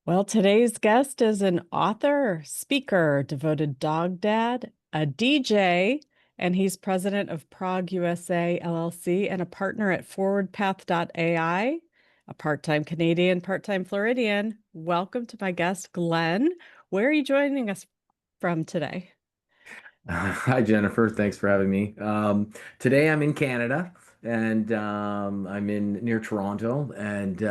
Well, today's guest is an author, speaker, devoted dog dad, a DJ, and he's president of Prague USA LLC and a partner at ForwardPath.ai, a part-time Canadian, part-time Floridian. Welcome to my guest, Glenn. Where are you joining us from today? Hi, Jennifer. Thanks for having me. Today I'm in Canada and I'm in near Toronto and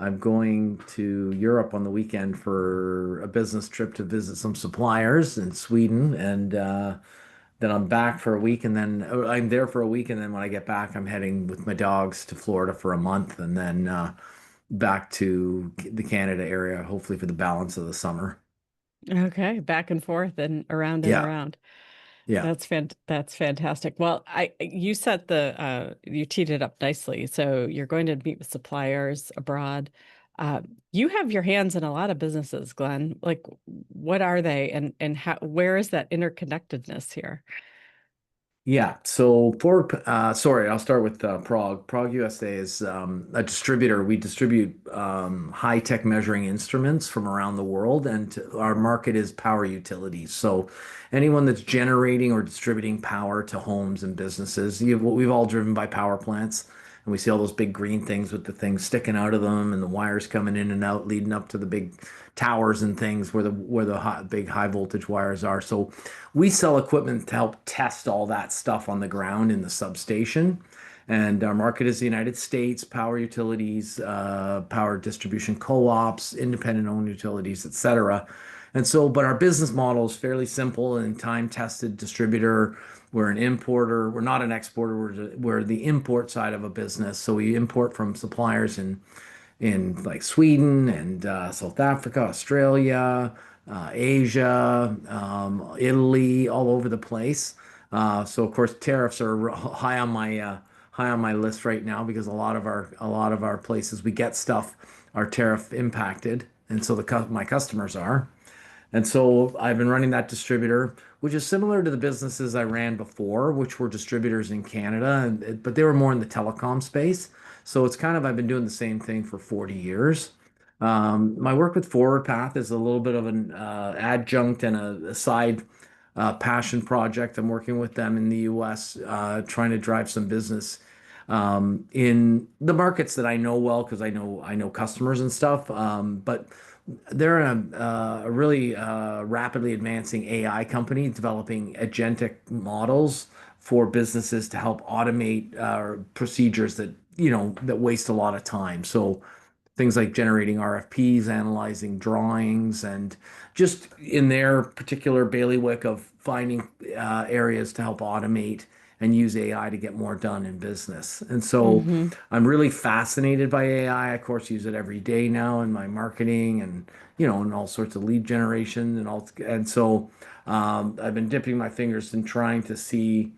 I'm going to Europe on the weekend for a business trip to visit some suppliers in Sweden and then I'm back for a week and then I'm there for a week and then when I get back I'm heading with my dogs to Florida for a month and then back to the Canada area, hopefully for the balance of the summer. Okay, back and forth and around and Yeah, around. yeah. That's fantastic. Well, I you set the you teed it up nicely. So you're going to meet with suppliers abroad. Uh, you have your hands in a lot of businesses, Glenn. Like, what are they, and how where is that interconnectedness here? Yeah, so sorry, I'll start with Prague. Prague USA is a distributor. We distribute high-tech measuring instruments from around the world, and our market is power utilities. So anyone that's generating or distributing power to homes and businesses, we've all driven by power plants, and we see all those big green things with the things sticking out of them, and the wires coming in and out, leading up to the big towers and things where the big high voltage wires are. So we sell equipment to help test all that stuff on the ground in the substation. And our market is the United States, power utilities, power distribution co-ops, independent owned utilities, et cetera. And so, but our business model is fairly simple and time-tested distributor. We're an importer. We're not an exporter. We're the import side of a business. So we import from suppliers in like Sweden and South Africa, Australia, Asia, Italy, all over the place. So of course tariffs are high on my list right now because a lot of our places we get stuff are tariff impacted, and so my customers are. And so I've been running that distributor, which is similar to the businesses I ran before, which were distributors in Canada, but they were more in the telecom space. So it's kind of, I've been doing the same thing for 40 years. My work with Forward Path is a little bit of an adjunct and a side passion project. I'm working with them in the US, trying to drive some business in the markets that I know well because I know customers and stuff. But they're a really rapidly advancing AI company developing agentic models for businesses to help automate procedures that waste a lot of time. So things like generating RFPs, analyzing drawings, and just in their particular bailiwick of finding areas to help automate and use AI to get more done in business. And so Hmm. I'm really fascinated by AI. I, of course, use it every day now in my marketing and and all sorts of lead generation and all. And so I've been dipping my fingers and trying to see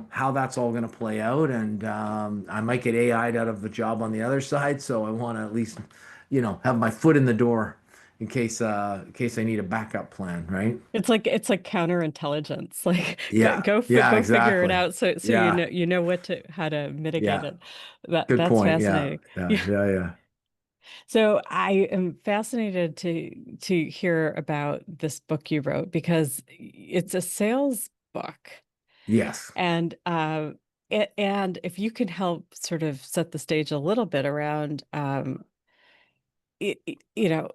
how that's all going to play out. And I might get AI'd out of the job on the other side, so I want to at least, have my foot in the door in case I need a backup plan, right? It's like counterintelligence. Like Yeah, yeah, go figure it exactly. out so Yeah, you know what to how to mitigate yeah. it. That Good that's point. Yeah, fascinating. yeah, Yeah. yeah, yeah. So I am fascinated to hear about this book you wrote because it's a sales book, Yes. and and if you can help sort of set the stage a little bit around you know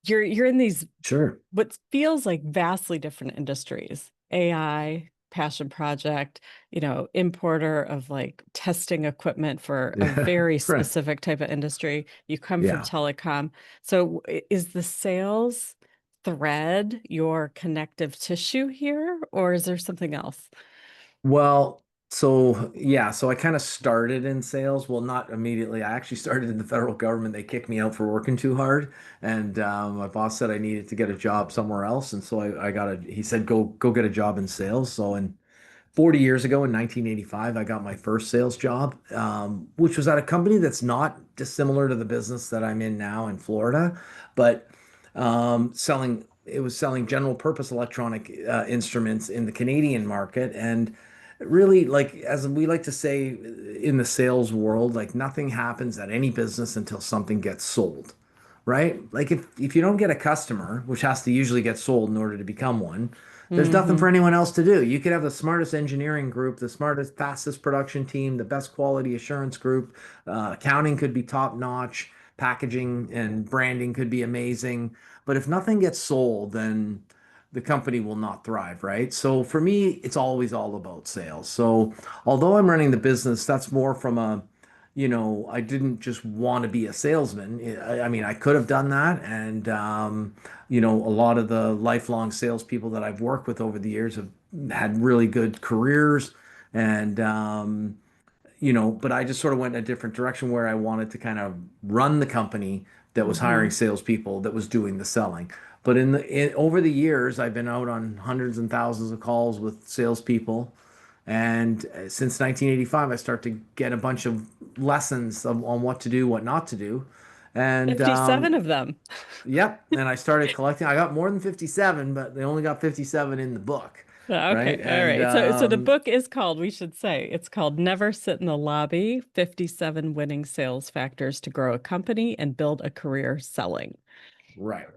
you're in these Sure. what feels like vastly different industries, AI, passion project, importer of like testing equipment for a Yeah. very Right. specific type of industry. You come from Yeah. telecom. So is the sales thread your connective tissue here, or is there something else? Well, so yeah, so I kind of started in sales. Well, not immediately. I actually started in the federal government. They kicked me out for working too hard, and my boss said I needed to get a job somewhere else, and so I got a. He said go get a job in sales. So in 40 years ago, in 1985, I got my first sales job, which was at a company that's not dissimilar to the business that I'm in now in Florida, but selling. It was selling general purpose electronic instruments in the Canadian market, and really, like as we like to say in the sales world, like nothing happens at any business until something gets sold, right? Like if you don't get a customer, which has to usually get sold in order to become one, there's nothing Mm-hmm. for anyone else to do. You could have the smartest engineering group, the smartest, fastest production team, the best quality assurance group. Accounting could be top notch, packaging and branding could be amazing. But if nothing gets sold, then the company will not thrive, right? So for me, it's always all about sales. So although I'm running the business, that's more from a I didn't just want to be a salesman. I mean, I could have done that. And, a lot of the lifelong salespeople that I've worked with over the years have had really good careers. And, but I just sort of went in a different direction where I wanted to kind of run the company that was Mm-hmm. hiring salespeople that was doing the selling. But over the years, I've been out on hundreds and thousands of calls with salespeople. And since 1985, I start to get a bunch of lessons on what to do, what not to do. And 57 of them. yep, and I started collecting. I got more than 57, but they only got 57 in the book, Okay, right? all And right. So the book is called, we should say, it's called Never Sit in the Lobby: 57 Winning Sales Factors to Grow a Company and Build a Career Selling. right.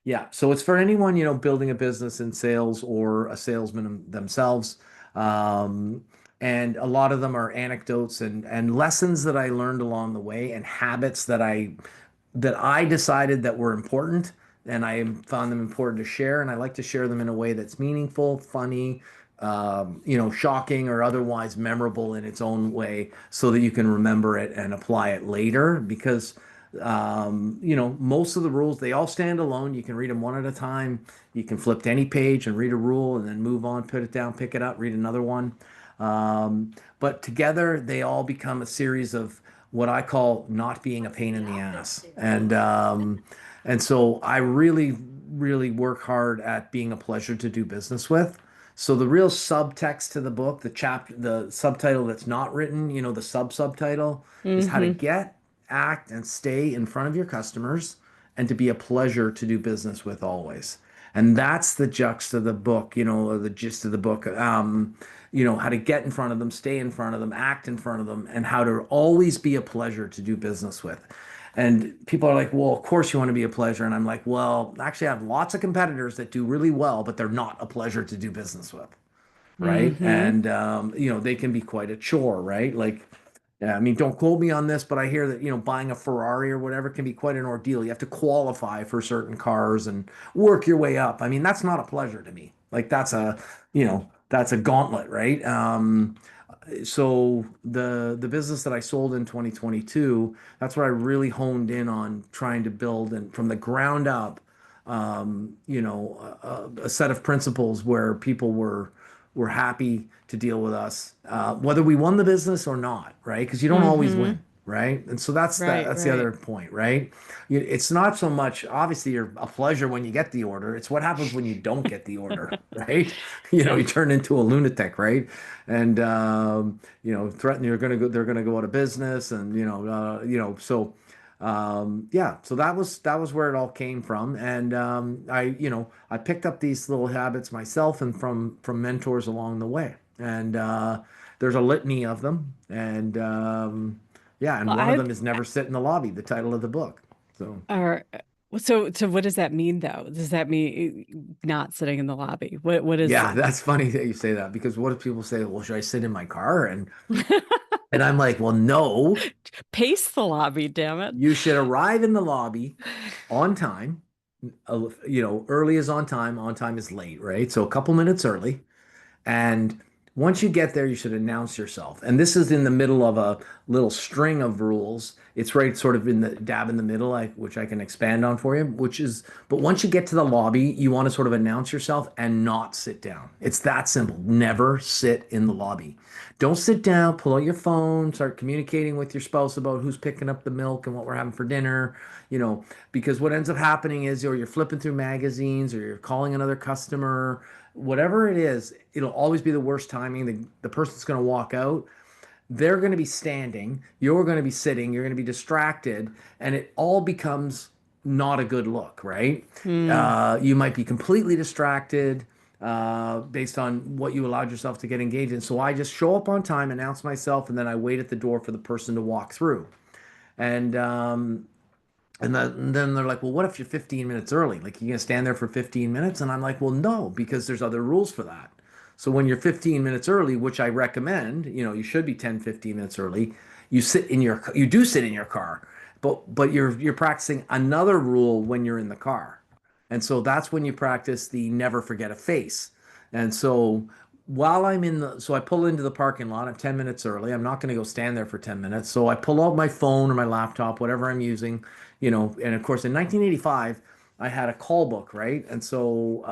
Yeah, so it's for anyone, building a business in sales or a salesman themselves. Um, and a lot of them are anecdotes and lessons that I learned along the way and habits that I decided that were important and I found them important to share. And I like to share them in a way that's meaningful, funny, shocking or otherwise memorable in its own way so that you can remember it and apply it later because most of the rules, they all stand alone. You can read them one at a time. You can flip to any page and read a rule and then move on, put it down, pick it up, read another one. But together, they all become a series of what I call not being a pain in the ass. And so I really, really work hard at being a pleasure to do business with. So the real subtext to the book, the subtitle that's not written, the subtitle is how to Mm-hmm. get, act, and stay in front of your customers and to be a pleasure to do business with always. And that's the gist of the book, or the gist of the book. How to get in front of them, stay in front of them, act in front of them, and how to always be a pleasure to do business with. And people are like, well, of course you want to be a pleasure. And I'm like, well, actually, I have lots of competitors that do really well, but they're not a pleasure to do business with, right? Mm-hmm. And they can be quite a chore, right? Like, yeah, I mean, don't quote me on this, but I hear that, buying a Ferrari or whatever can be quite an ordeal. You have to qualify for certain cars and work your way up. I mean, that's not a pleasure to me. Like that's a gauntlet, right? So the business that I sold in 2022, that's where I really honed in on trying to build and from the ground up, a set of principles where people were happy to deal with us, whether we won the business or not, right? Because you don't always Mm-hmm. win, right? And so that's Right, that's the right. other point, right? It's not so much obviously you're a pleasure when you get the order. It's what happens when you don't get the order, right? You turn into a lunatic, right? And threaten they're gonna go out of business, and so yeah, so that was where it all came from, and I picked up these little habits myself and from mentors along the way, and there's a litany of them, and yeah, and Well, one of I them is Never Sit in the Lobby, the title of the book. So are so what does that mean though? Does that mean not sitting in the lobby? What is yeah, that's funny that you say that because what if people say, well, should I sit in my car? And I'm like, well, no, pace the lobby, damn it. you should arrive in the lobby on time. Early is on time is late, right? So a couple minutes early. And once you get there, you should announce yourself. And this is in the middle of a little string of rules. It's right sort of in the dab in the middle, which I can expand on for you, but once you get to the lobby, you want to sort of announce yourself and not sit down. It's that simple. Never sit in the lobby. Don't sit down, pull out your phone, start communicating with your spouse about who's picking up the milk and what we're having for dinner, you know, because what ends up happening is, or you're flipping through magazines or you're calling another customer, whatever it is, it'll always be the worst timing. The person's going to walk out. They're going to be standing. You're going to be sitting. You're going to be distracted. And it all becomes not a good look, right? Hmm. You might be completely distracted based on what you allowed yourself to get engaged in. So I just show up on time, announce myself, and then I wait at the door for the person to walk through. And And then they're like, well, what if you're 15 minutes early? Like, you gonna stand there for 15 minutes? And I'm like, well, no, because there's other rules for that. So when you're 15 minutes early, which I recommend, you should be 10, 15 minutes early, you do sit in your car, but you're practicing another rule when you're in the car. And so that's when you practice the never forget a face. And so so I pull into the parking lot. I'm 10 minutes early. I'm not going to go stand there for 10 minutes. So I pull out my phone or my laptop, whatever I'm using, and of course in 1985 I had a call book, right? And so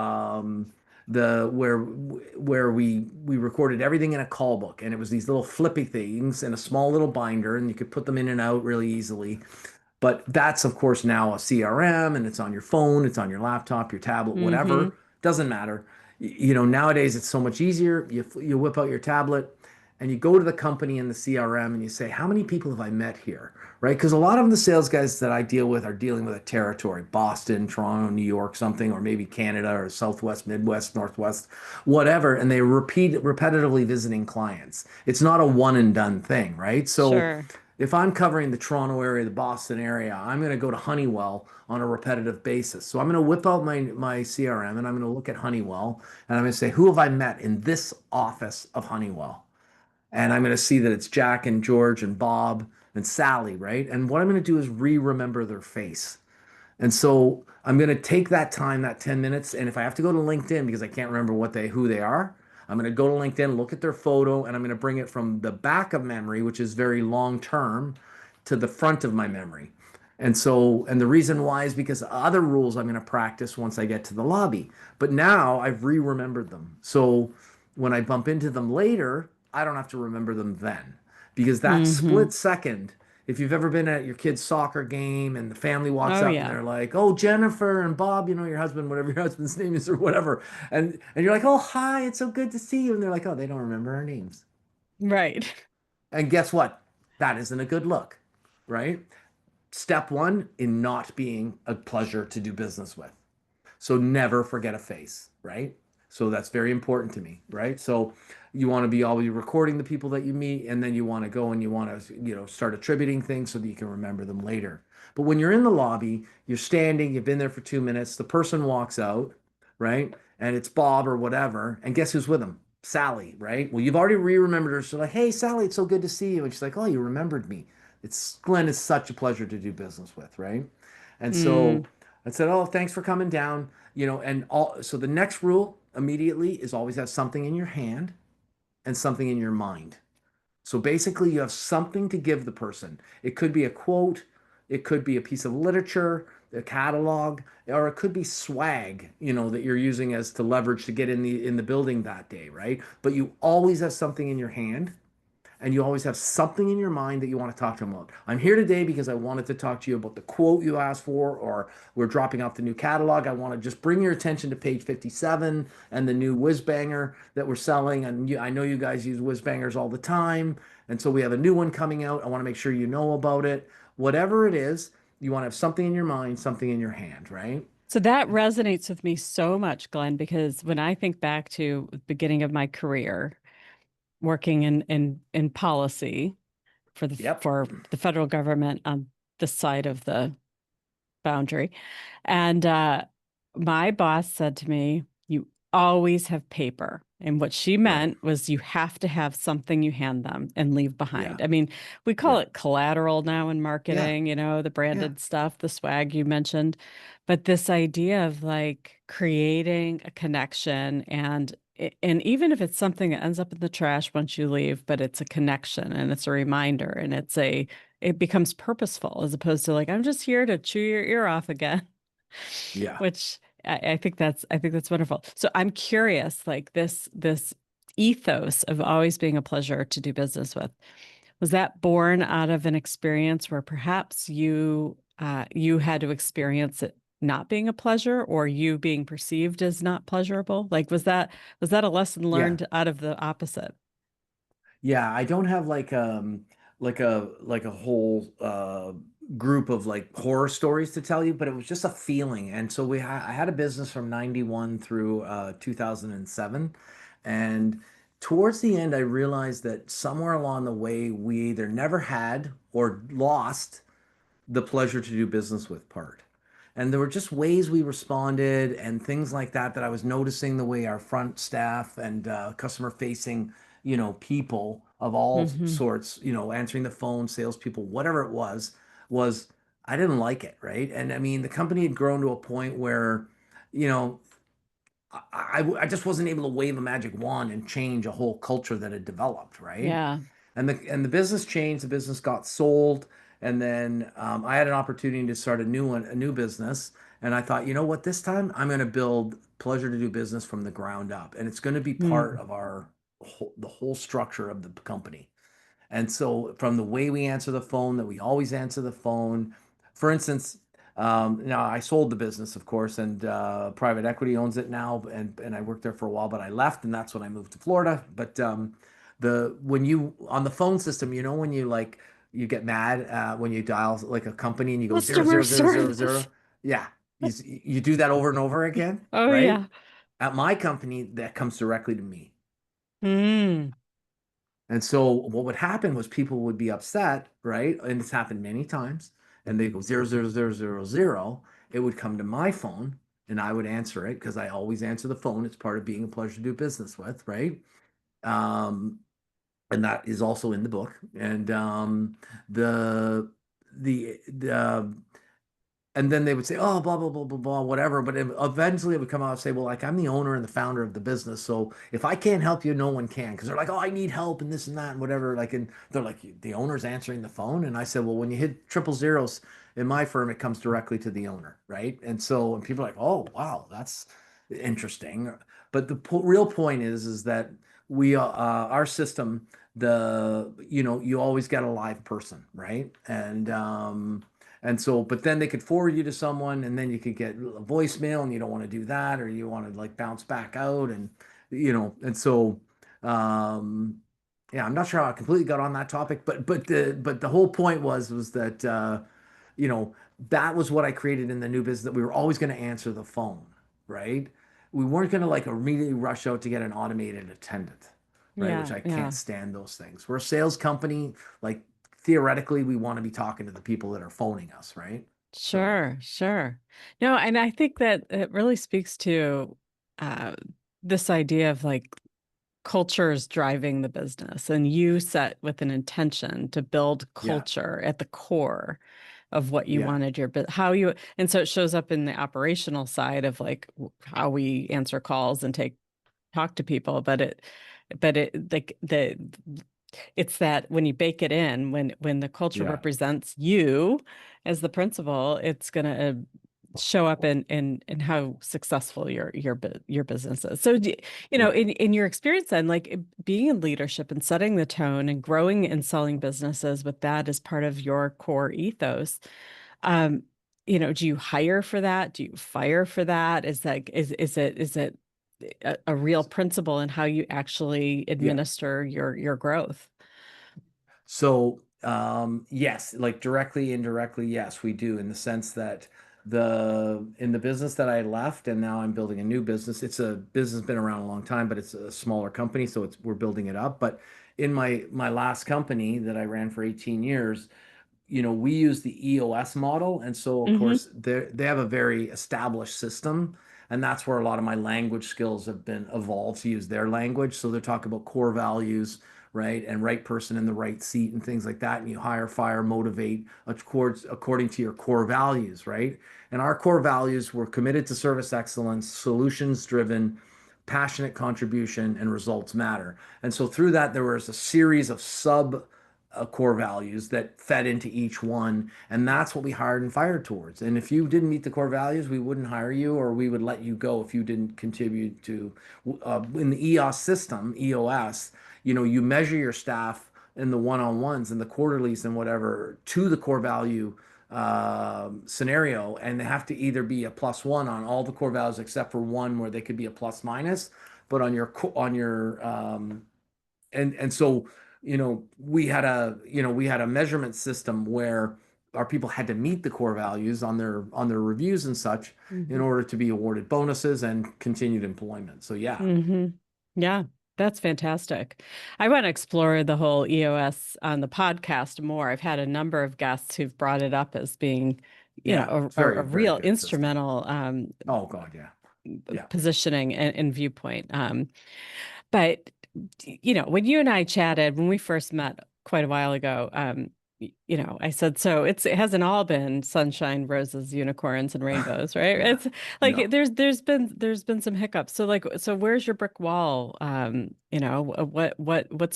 the where we recorded everything in a call book, and it was these little flippy things in a small little binder, and you could put them in and out really easily. But that's, of course, now a CRM, and it's on your phone, it's on your laptop, your tablet, Mm-hmm. whatever. Doesn't matter. Nowadays it's so much easier. You whip out your tablet and you go to the company in the CRM and you say, how many people have I met here? Right? Because a lot of the sales guys that I deal with are dealing with a territory, Boston, Toronto, New York, something, or maybe Canada or Southwest, Midwest, Northwest, whatever. And they repetitively visiting clients. It's not a one and done thing, right? So Sure. if I'm covering the Toronto area, the Boston area, I'm going to go to Honeywell on a repetitive basis. So I'm going to whip out my CRM and I'm going to look at Honeywell and I'm going to say, who have I met in this office of Honeywell? And I'm going to see that it's Jack and George and Bob and Sally, right? And what I'm going to do is remember their face. And so I'm going to take that time, that 10 minutes, and if I have to go to LinkedIn because I can't remember who they are, I'm going to go to LinkedIn, look at their photo, and I'm going to bring it from the back of memory, which is very long term, to the front of my memory. And the reason why is because other rules I'm going to practice once I get to the lobby. But now I've re-remembered them. So when I bump into them later, I don't have to remember them then. Because that Mm-hmm. split second, if you've ever been at your kid's soccer game and the family walks Oh up and yeah. they're like, "Oh, Jennifer and Bob, your husband, whatever your husband's name is or whatever." And you're like, "Oh, hi, it's so good to see you." And they're like, "Oh, they don't remember our names." Right. And guess what? That isn't a good look, right? Step one in not being a pleasure to do business with. So never forget a face, right? So that's very important to me, right? So you want to be always recording the people that you meet, and then you want to go and you want to, start attributing things so that you can remember them later. But when you're in the lobby, you're standing, you've been there for 2 minutes, the person walks out, right? And it's Bob or whatever, and guess who's with him? Sally, right? Well, you've already re-remembered her. So like, hey, Sally, it's so good to see you. And she's like, oh, you remembered me. It's Glenn is such a pleasure to do business with, right? And so Mm. I said, oh, thanks for coming down. And so the next rule immediately is always have something in your hand and something in your mind. So basically, you have something to give the person. It could be a quote, it could be a piece of literature, a catalog, or it could be swag, that you're using as to leverage to get in the building that day, right? But you always have something in your hand and you always have something in your mind that you want to talk to them about. I'm here today because I wanted to talk to you about the quote you asked for, or we're dropping off the new catalog. I want to just bring your attention to page 57 and the new whiz banger that we're selling. And I know you guys use whiz bangers all the time. And so we have a new one coming out. I want to make sure you know about it. Whatever it is, you want to have something in your mind, something in your hand, right? So that resonates with me so much, Glenn, because when I think back to the beginning of my career working in policy Yep. for the federal government on the side of the boundary. And my boss said to me, you always have paper. And what she Right. meant was you have to have something you hand them and leave Yeah. behind. I mean, we call Yeah. it collateral now in Yeah. marketing, the Yeah. branded stuff, the swag you mentioned. But this idea of like creating a connection and even if it's something that ends up in the trash once you leave, but it's a connection and it's a reminder and it becomes purposeful as opposed to like, I'm just here to chew your ear off again, Yeah. which I think that's wonderful. So I'm curious, like this ethos of always being a pleasure to do business with, was that born out of an experience where perhaps you had to experience it not being a pleasure or you being perceived as not pleasurable? Like was that a lesson Yeah. learned out of the opposite? Yeah, I don't have like a whole group of like horror stories to tell you, but it was just a feeling. And so I had a business from 91 through 2007. And towards the end, I realized that somewhere along the way, we either never had or lost the pleasure to do business with part. And there were just ways we responded and things like that that I was noticing the way our front staff and customer facing, people of all Hmm. sorts, answering the phone, salespeople, whatever it was I didn't like it, right? And I mean, the company had grown to a point where, you know, I just wasn't able to wave a magic wand and change a whole culture that had developed, right? Yeah. And the business changed. The business got sold, and then I had an opportunity to start a new business. And I thought, you know what? This time I'm going to build pleasure to do business from the ground up, and it's going to be part Mm. of the whole structure of the company. And so, from the way we answer the phone, that we always answer the phone. For instance, now I sold the business, of course, and private equity owns it now, and I worked there for a while, but I left, and that's when I moved to Florida. But the when you on the phone system, when you like you get mad when you dial like a company and you go zero Customer zero zero zero zero, service. yeah, you do that over and over again, Oh, right? yeah. At my company, that comes directly to me. Mm. And so what would happen was people would be upset, right? And it's happened many times. And they go zero zero zero zero zero. It would come to my phone and I would answer it because I always answer the phone. It's part of being a pleasure to do business with, right? Um, and that is also in the book. And the the and then they would say, oh, blah, blah, blah, blah, blah, whatever. But eventually it would come out and say, well, like, I'm the owner and the founder of the business. So if I can't help you, no one can. Because they're like, oh, I need help and this and that and whatever. Like, and they're like, the owner's answering the phone. And I said, well, when you hit triple zeros in my firm, it comes directly to the owner. Right. And people are like, oh, wow, that's interesting. But the real point is that our system, you always get a live person. Right. And so, but then they could forward you to someone, and then you could get a voicemail, and you don't want to do that, or you want to like bounce back out, and so, um, yeah, I'm not sure how I completely got on that topic, but the whole point was that you know that was what I created in the new business, that we were always going to answer the phone, right? We weren't going to like immediately rush out to get an automated attendant, right? Which Yeah. I Yeah. can't stand those things. We're a sales company, like theoretically we want to be talking to the people that are phoning us, right? So Sure. Sure. No, and I think that it really speaks to uh, this idea of like culture is driving the business, and you set with an intention to build yeah, culture at the core of what you yeah, wanted how you, and so it shows up in the operational side of like how we answer calls and talk to people, but it like it's that when you bake it in, when the culture yeah, represents you as the principal, it's going to show up in how successful your business is. So, right. in your experience then, like being in leadership and setting the tone and growing and selling businesses with that as part of your core ethos, um, do you hire for that? Do you fire for that? Is it a real principle in how you actually Yeah. administer your growth? So, yes, like directly, indirectly, yes, we do in the sense that in the business that I left and now I'm building a new business. It's a business been around a long time, but it's a smaller company, so we're building it up. But in my last company that I ran for 18 years, we use the EOS model. And so, of Hmm. course, they have a very established system. And that's where a lot of my language skills have been evolved to use their language. So they're talking about core values, right? And right person in the right seat and things like that. And you hire, fire, motivate according to your core values, right? And our core values were committed to service excellence, solutions driven, passionate contribution, and results matter. And so through that, there was a series of sub core values that fed into each one. And that's what we hired and fired towards. And if you didn't meet the core values, we wouldn't hire you or we would let you go if you didn't contribute to, in the EOS system, EOS, you measure your staff in the one-on-ones and the quarterlies and whatever to the core value scenario, and they have to either be a +1 on all the core values except for one where they could be a plus minus. But and so we had a measurement system where our people had to meet the core values on their reviews and such in Hmm. order to be awarded bonuses and continued employment. So yeah. Hmm. Yeah. That's fantastic. I want to explore the whole EOS on the podcast more. I've had a number of guests who've brought it up as being, Yeah, it's a very, very real good system. instrumental Oh God, yeah. Yeah. positioning and viewpoint. But when you and I chatted when we first met quite a while ago, I said, so it hasn't all been sunshine, roses, unicorns, and rainbows, right? Yeah. It's like No. there's been some hiccups. So like, so where's your brick wall? What's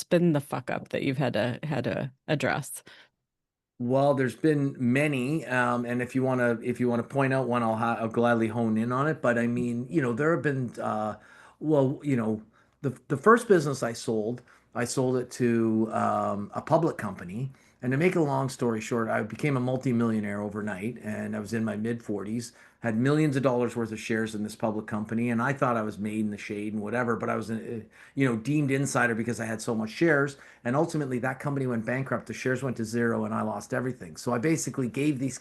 been the fuck up that you've had to address? Well, there's been many, and if you want to point out one, I'll gladly hone in on it. But I mean, there have been, well, the first business I sold it to a public company. And to make a long story short, I became a multimillionaire overnight, and I was in my mid 40s, had millions of dollars worth of shares in this public company, and I thought I was made in the shade and whatever, but I was, deemed insider because I had so much shares. And ultimately, that company went bankrupt. The shares went to zero, and I lost everything. So I basically gave this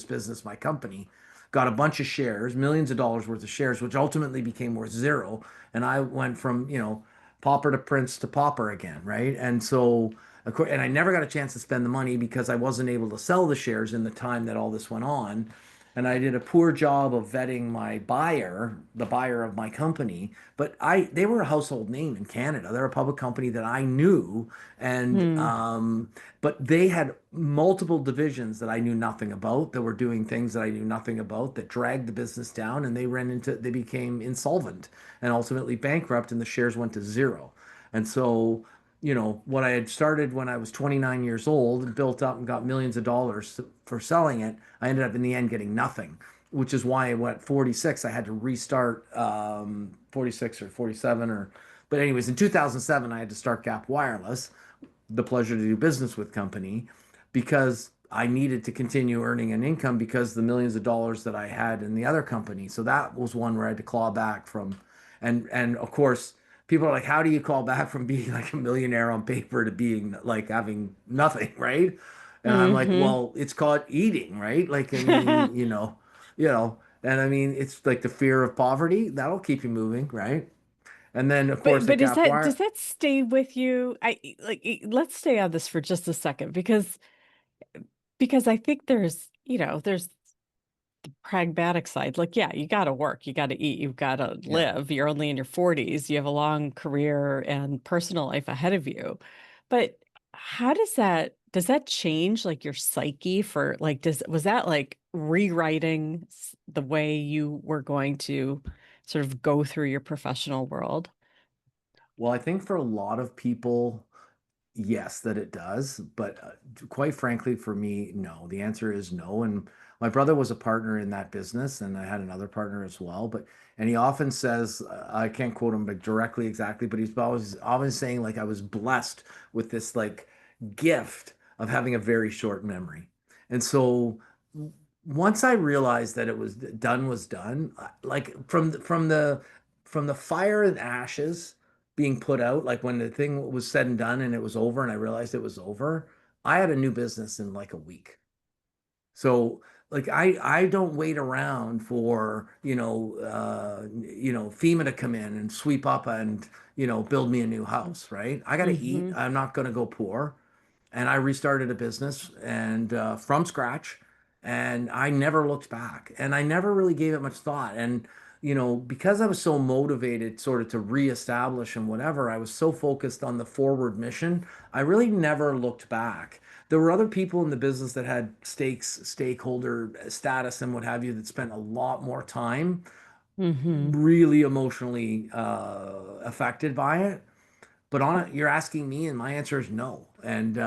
business, my company, got a bunch of shares, millions of dollars worth of shares, which ultimately became worth zero. And I went from, pauper to prince to pauper again, right? And so, and I never got a chance to spend the money because I wasn't able to sell the shares in the time that all this went on. And I did a poor job of vetting my buyer, the buyer of my company. But they were a household name in Canada. They're a public company that I knew, and Hmm. but they had multiple divisions that I knew nothing about that were doing things that I knew nothing about that dragged the business down, and they became insolvent and ultimately bankrupt, and the shares went to zero. And so, what I had started when I was 29 years old and built up and got millions of dollars for selling it, I ended up in the end getting nothing, which is why at 46, I had to restart 46 or 47 but anyways, in 2007, I had to start Gap Wireless, the pleasure to do business with company, because I needed to continue earning an income because the millions of dollars that I had in the other company. So that was one where I had to claw back from, and of course, people are like, how do you call back from being like a millionaire on paper to being like having nothing, right? And I'm like, Hmm. well, it's called eating, right? Like, I mean, and I mean, it's like the fear of poverty that'll keep you moving, right? And then, of But course, at does Gap does Wire, that stay with you? Let's stay on this for just a second because I think there's pragmatic side. Like, yeah, you got to work, you got to eat, you've got to yeah. live. You're only in your 40s, you have a long career and personal life ahead of you. But how does that change like your psyche for like does was that like rewriting the way you were going to sort of go through your professional world? Well, I think for a lot of people, yes, that it does. But quite frankly, for me, no. The answer is no. And my brother was a partner in that business, and I had another partner as well. And he often says, I can't quote him like directly exactly, but he's always saying like I was blessed with this like gift of having a very short memory. And so once I realized that it was done, like from the fire and ashes being put out, like when the thing was said and done and it was over and I realized it was over, I had a new business in like a week. So like I don't wait around for, FEMA to come in and sweep up and, build me a new house, right? I got to eat. Hmm. I'm not going to go poor, and I restarted a business and from scratch, and I never looked back, and I never really gave it much thought. And because I was so motivated, sort of to reestablish and whatever, I was so focused on the forward mission. I really never looked back. There were other people in the business that had stakeholder status, and what have you, that spent a lot more time Hmm. really emotionally affected by it. But on it, you're asking me, and my answer is no. And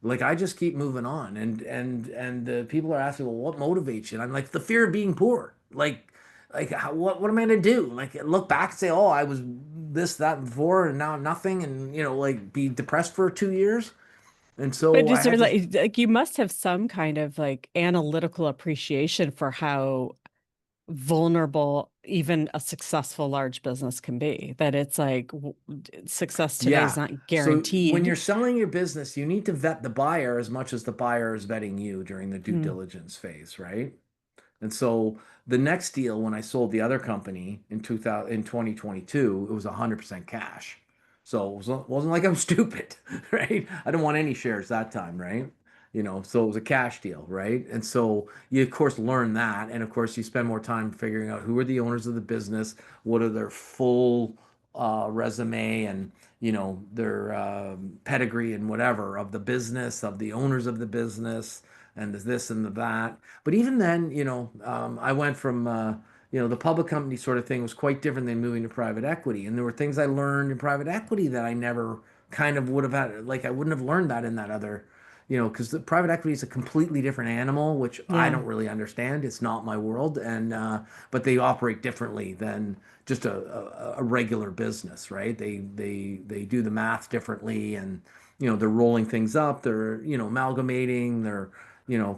like I just keep moving on. And the people are asking, well, what motivates you? And I'm like, the fear of being poor. Like what am I gonna do? Like look back and say, oh, I was this, that before, and now I'm nothing, and like be depressed for 2 years. And But so I is there had to, like you must have some kind of like analytical appreciation for how vulnerable even a successful large business can be, that it's like success today is yeah. not So when guaranteed. you're selling your business, you need to vet the buyer as much as the buyer is vetting you during the due Mm. diligence phase, right? And so the next deal, when I sold the other company in 2000, in 2022, it was 100% cash. So it wasn't like I'm stupid, right? I didn't want any shares that time, right? So it was a cash deal, right? And so you, of course, learn that. And of course, you spend more time figuring out who are the owners of the business, what are their full resume and, their pedigree and whatever of the business, of the owners of the business, and the this and the that. But even then, I went from, the public company sort of thing was quite different than moving to private equity. And there were things I learned in private equity that I never kind of would have had, like I wouldn't have learned that in that other, because the private equity is a completely different animal, which I Yeah. don't really understand. It's not my world, and but they operate differently than just a regular business, right? They do the math differently, and they're rolling things up, they're amalgamating, they're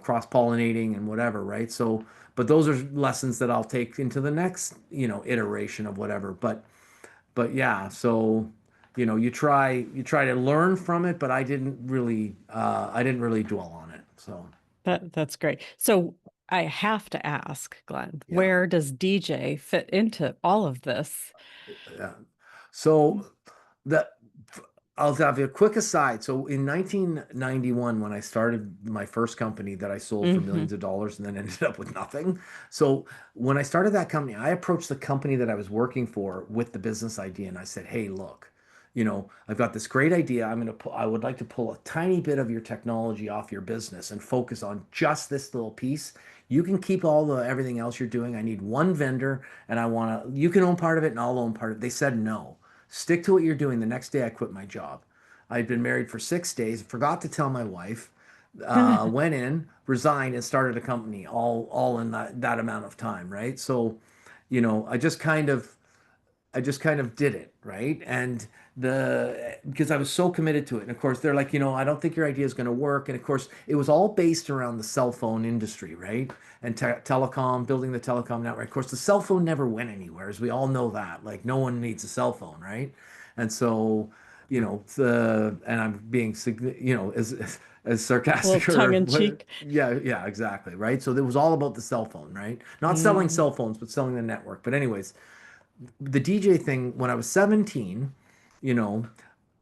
cross-pollinating and whatever, right? So, but those are lessons that I'll take into the next iteration of whatever. But yeah, so you try to learn from it, but I didn't really dwell on it. So That's great. So I have to ask, Glenn, yeah. where does DJ fit into all of this? Yeah. So that I'll have you a quick aside. So in 1991, when I started my first company that I sold for Hmm. millions of dollars and then ended up with nothing. So when I started that company, I approached the company that I was working for with the business idea, and I said, "Hey, look, I've got this great idea. I would like to pull a tiny bit of your technology off your business and focus on just this little piece. You can keep all the everything else you're doing. I need one vendor, and you can own part of it and I'll own part of it." They said no. Stick to what you're doing. The next day, I quit my job. I'd been married for 6 days, forgot to tell my wife, went in, resigned, and started a company all in that amount of time, right? So, I just kind of did it, right? And because I was so committed to it. And of course, they're like, I don't think your idea is going to work. And of course, it was all based around the cell phone industry, right? And telecom, building the telecom network. Of course, the cell phone never went anywhere, as we all know that. Like, no one needs a cell phone, right? And so, and I'm being, as A little sarcastic tongue or in what, cheek. yeah, yeah, exactly, right? So it was all about the cell phone, right? Not selling Mm. cell phones, but selling the network. But anyways, the DJ thing when I was 17, you know,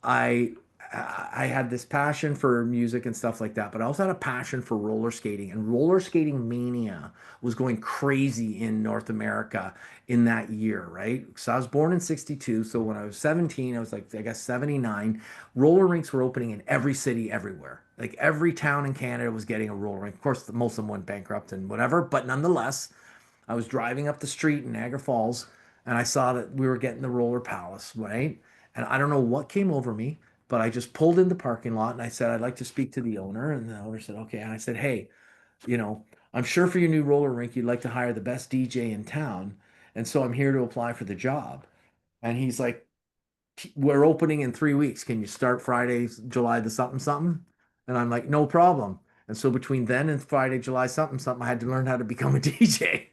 I I had this passion for music and stuff like that, but I also had a passion for roller skating, and roller skating mania was going crazy in North America in that year, right? So I was born in 62, so when I was 17, I was like I guess 79, roller rinks were opening in every city everywhere. Like every town in Canada was getting a roller rink. Of course, most of them went bankrupt and whatever, but nonetheless, I was driving up the street in Niagara Falls and I saw that we were getting the Roller Palace, right? And I don't know what came over me, but I just pulled in the parking lot and I said, "I'd like to speak to the owner." And the owner said, "Okay." And I said, "Hey, I'm sure for your new roller rink, you'd like to hire the best DJ in town. And so I'm here to apply for the job." And he's like, "We're opening in 3 weeks. Can you start Friday, July the something something?" And I'm like, "No problem." And so between then and Friday, July something something, I had to learn how to become a DJ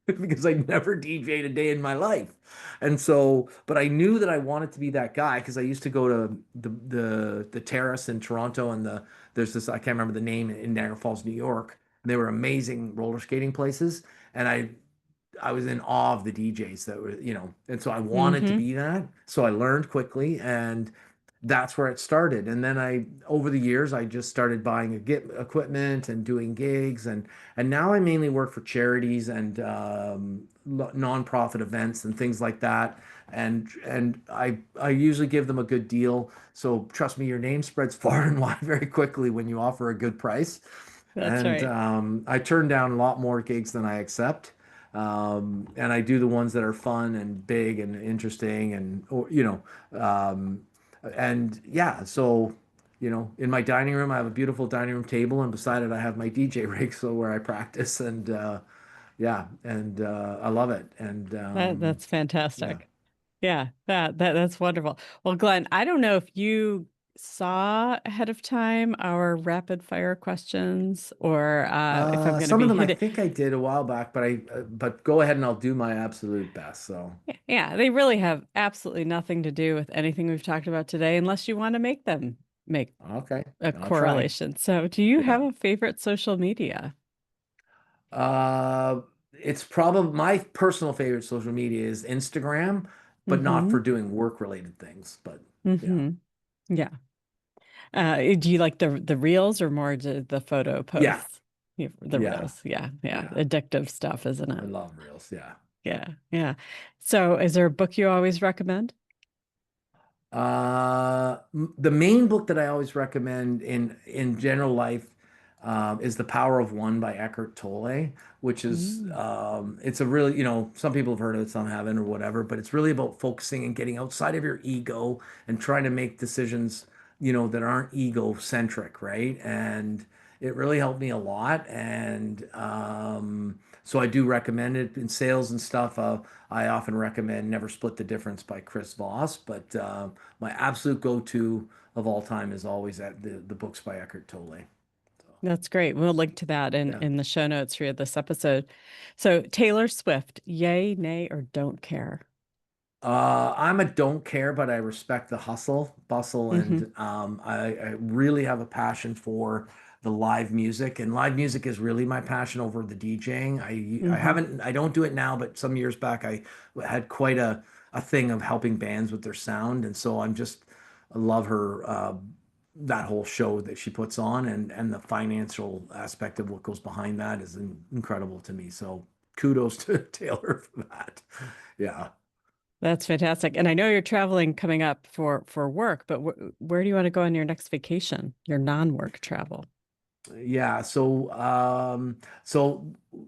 because I never DJed a day in my life. And so, but I knew that I wanted to be that guy because I used to go to the terrace in Toronto and there's this, I can't remember the name, in Niagara Falls, New York. And they were amazing roller skating places. And I was in awe of the DJs that were, and so I wanted to Hmm. be that. So I learned quickly, and that's where it started. And then over the years, I just started buying equipment and doing gigs, and now I mainly work for charities and nonprofit events and things like that. And I usually give them a good deal. So trust me, your name spreads far and wide very quickly when you offer a good price. That's And right. I turn down a lot more gigs than I accept. And I do the ones that are fun and big and interesting and yeah, so in my dining room, I have a beautiful dining room table, and beside it, I have my DJ rig, so where I practice, and yeah, and I love it, and That's yeah. fantastic. Yeah, that's wonderful. Well, Glenn, I don't know if you saw ahead of time our rapid fire questions or if I'm going to Some of be them I hitting. think I did a while back, but go ahead and I'll do my absolute best. So Yeah, they really have absolutely nothing to do with anything we've talked about today unless you want to make them make okay, a I'll try. correlation. So, do you have Yeah. a favorite social media? Uh, it's probably my personal favorite social media is Instagram, but not Mm-hmm. for doing work related things. But yeah, Mm-hmm. Yeah. Do you like the reels or more the photo yeah, posts? Yeah, the yeah, reels. Yeah, yeah. yeah. Addictive stuff, isn't I it? love reels. Yeah. Yeah, yeah. So, is there a book you always recommend? The main book that I always recommend in general life is The Power of One by Eckhart Tolle, which is Mm. it's a really, some people have heard of it, some haven't or whatever, but it's really about focusing and getting outside of your ego and trying to make decisions, that aren't ego-centric, right? And it really helped me a lot. And so I do recommend it in sales and stuff. I often recommend Never Split the Difference by Chris Voss, but my absolute go-to of all time is always the books by Eckhart Tolle. So, That's great. We'll link to that yeah. in the show notes for this episode. So, Taylor Swift, yay, nay, or don't care? I'm a don't care, but I respect the hustle, bustle, Hmm. and I really have a passion for the live music, and live music is really my passion over the DJing. I Hmm. haven't, I don't do it now, but some years back I had quite a thing of helping bands with their sound, and so I love her that whole show that she puts on, and the financial aspect of what goes behind that is incredible to me. So kudos to Taylor for that. Yeah. That's fantastic. And I know you're traveling coming up for work, but where do you want to go on your next vacation, your non-work travel? Yeah, so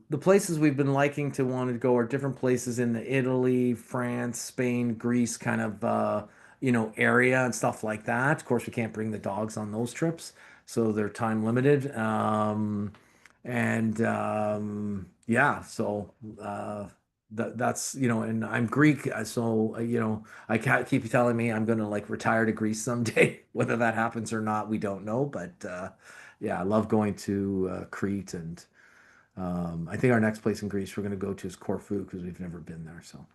the places we've been liking to want to go are different places in the Italy, France, Spain, Greece kind of area and stuff like that. Of course, we can't bring the dogs on those trips, so they're time limited. And yeah, so that's and I'm Greek, so I can't keep telling me I'm gonna like retire to Greece someday. Whether that happens or not, we don't know, but yeah, I love going to Crete, and I think our next place in Greece we're going to go to is Corfu because we've never been there. So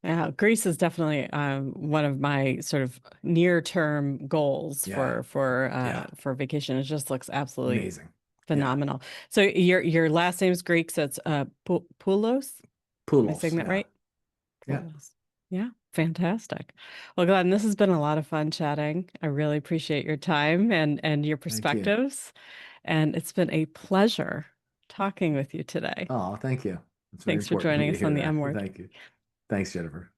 Yeah, Greece is definitely one of my sort of near-term goals yeah, yeah, for vacation. It just looks absolutely amazing. Yeah, phenomenal. So your last name's Greek, so it's Poulos. Am I Poulos. saying that Yeah, right? yeah. Poulos. Yeah, fantastic. Well, Glenn, this has been a lot of fun chatting. I really appreciate your time and your Thank you. perspectives, and it's been a pleasure talking with you today. Oh, thank you. It's very Thanks for important for joining me to us on hear the M that. Word. Thank you. Thanks, Jennifer.